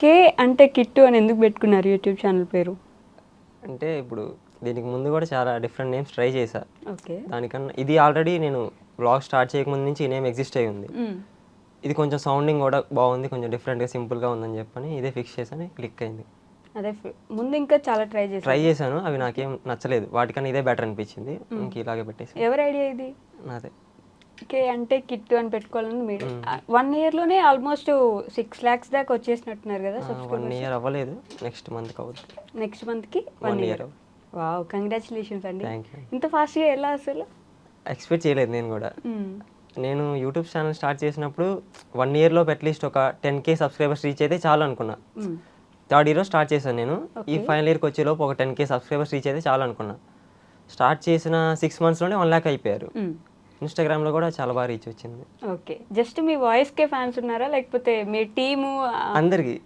కే అంటే కిట్టు అని ఎందుకు పెట్టుకున్నారు యూట్యూబ్ ఛానల్ పేరు? అంటే ఇప్పుడు దీనికి ముందు కూడా చాలా డిఫరెంట్ నేమ్స్ ట్రై చేశా. ఓకే. దానికన్నా ఇది ఆల్రెడీ నేను వ్లాగ్ స్టార్ట్ చేయకముందు నుంచి ఈ నేమ్ ఎగ్జిస్ట్ అయ్యి ఉంది. ఇది కొంచెం సౌండింగ్ కూడా బాగుంది, కొంచెం డిఫరెంట్గా సింపుల్గా ఉందని చెప్పని ఇదే ఫిక్స్ చేశాను, క్లిక్ అయింది. అదే ముందు ఇంకా చాలా ట్రై చేశాను, అవి నాకేం నచ్చలేదు, వాటికన్నా ఇదే బెటర్ అనిపించింది, ఇంక ఇలాగే పెట్టేసి. ఎవరి ఐడియా ఇది? నాదే. కే అంటే కిట్టు అని పెట్టుకోవాలని మీరు 1 ఇయర్లోనే ఆల్మోస్ట్ 6 lakhs దాకా వచ్చేసినట్టున్నారు కదా 1 year అవ్వలేదు, నెక్స్ట్ మంత్కి అవుతుంది. నెక్స్ట్ మంత్కి 1 year. వావ్, కంగ్రాచులేషన్స్ అండి. Thank you. ఇంత ఫాస్ట్గా ఎలా అసలు? ఎక్స్పెక్ట్ చేయలేదు నేను కూడా. నేను యూట్యూబ్ ఛానల్ స్టార్ట్ చేసినప్పుడు 1 yearలోపు అట్లీస్ట్ ఒక 10K సబ్స్క్రైబర్స్ రీచ్ అయితే చాలు అనుకున్నా. 3rd year స్టార్ట్ చేశాను నేను. ఈ ఫైనల్ ఇయర్కి వచ్చేలోపు ఒక 10K సబ్స్క్రైబర్స్ రీచ్ అయితే చాలు అనుకున్నా. స్టార్ట్ చేసిన 6 monthsలోనే 1 lakh అయిపోయారు. ఇన్స్టాగ్రామ్లో కూడా చాలా బాగా రీచ్ వచ్చింది. ఓకే. జస్ట్ మీ వాయిస్కే ఫ్యాన్స్ ఉన్నారా లేకపోతే మీ టీము? అందరికి